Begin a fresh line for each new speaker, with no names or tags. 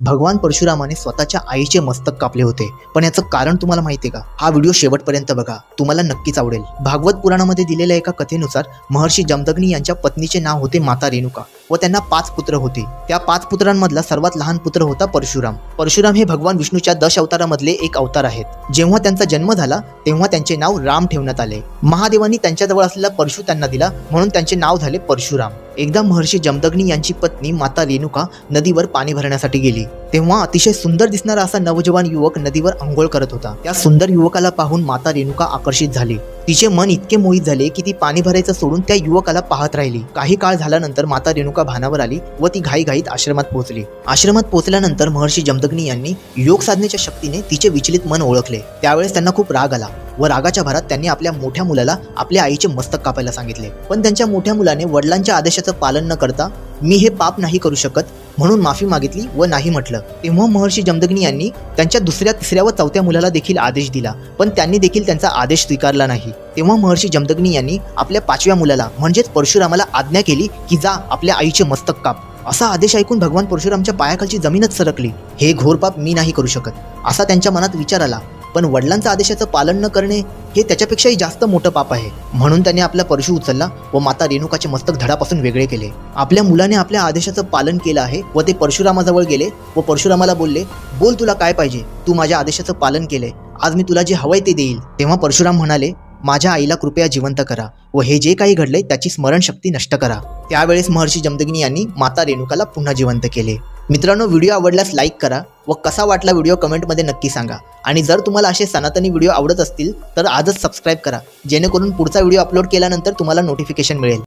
भगवान परशुरामाने स्वतःच्या आईचे मस्तक कापले होते, पण याचं कारण तुम्हाला माहिती आहे का? हा व्हिडिओ शेवटपर्यंत बघा, तुम्हाला नक्कीच आवडेल। भागवत पुराणामध्ये दिलेल्या एका कथेनुसार महर्षी जमदग्नी यांच्या पत्नीचे नाव होते माता रेणुका व त्यांना 5 पुत्र होते। त्या 5 पुत्रांमधला सर्वात लहान पुत्र होता परशुराम। परशुराम हे भगवान विष्णूच्या 10 अवतारामधले एक अवतार आहेत। जेव्हा त्यांचा जन्म झाला तेव्हा त्यांचे नाव राम ठेवण्यात आले। महादेवांनी त्यांच्याजवळ असलेला परशु त्यांना दिला म्हणून त्यांचे नाव झाले परशुराम। एकदा महर्षी जमदग्नी यांची पत्नी माता रेणुका नदीवर पाणी भरण्यासाठी गेली तेव्हा अतिशय सुंदर दिसणारा असा नवजवान युवक नदीवर अंघोळ करत होता। त्या सुंदर युवकाला पाहून माता रेणुका आकर्षित झाली। तिचे मन इतके मोहित झाले की ती पाणी भरायचं सोडून त्या युवकाला पाहत राहिली। काही काळ झाल्यानंतर माता रेणुका भानावर आली व ती घाईघाईत आश्रमात पोहोचली। आश्रमात पोहोचल्यानंतर महर्षी जमदग्नी यांनी योग साधनेच्या शक्तीने तिचे विचलित मन ओळखले। त्यावेळेस त्यांना खूप राग आला व रागाच्या भरात त्यांनी आपल्या मोठ्या मुलाला आपल्या आईचे मस्तक कापायला सांगितले। पण त्यांच्या मोठ्या मुलाने वडिलांच्या आदेशाचं पालन न करता मी हे पाप नाही करू शकत म्हणून माफी मागितली व नाही म्हटलं। तेव्हा महर्षी जमदग्नी यांनी त्यांच्या दुसऱ्या, तिसऱ्या व चौथ्या मुलाला देखील आदेश दिला, पण त्यांनी देखील त्यांचा आदेश स्वीकारला नाही। तेव्हा महर्षी जमदग्नी यांनी आपल्या 5व्या मुलाला म्हणजेच परशुरामाला आज्ञा केली की जा आपल्या आईचे मस्तक काप। असा आदेश ऐकून भगवान परशुरामच्या पायाखालची जमीनच सरकली। हे घोर पाप मी नाही करू शकत असा त्यांच्या मनात विचार आला, पण वडिलांच्या आदेशाचं पालन न करणे हे त्याच्यापेक्षाही जास्त मोठं पाप आहे। म्हणून त्याने आपला परशु उचलला व माता रेणुकाचे मस्तक धडापासून वेगळे केले। आपल्या मुलाने आपल्या आदेशाचं पालन केलं आहे व ते परशुरामाजवळ गेले व परशुरामाला बोलले, बोल तुला काय पाहिजे, तू माझ्या आदेशाचं पालन केले, आज मी तुला जे हवंय ते देईल। तेव्हा परशुराम म्हणाले, माझ्या आईला कृपया जिवंत करा व हे जे काही घडले त्याची स्मरणशक्ती नष्ट करा। त्यावेळेस महर्षी जमदग्नी यांनी माता रेणुकाला पुन्हा जिवंत केले। मित्रांनो, व्हिडिओ आवडल्यास लाईक करा व कसा वाटला व्हिडिओ कमेंटमध्ये नक्की सांगा। आणि जर तुम्हाला असे सनातनी व्हिडिओ आवडत असतील तर आजच सबस्क्राईब करा, जेणेकरून पुढचा व्हिडिओ अपलोड केल्यानंतर तुम्हाला नोटिफिकेशन मिळेल।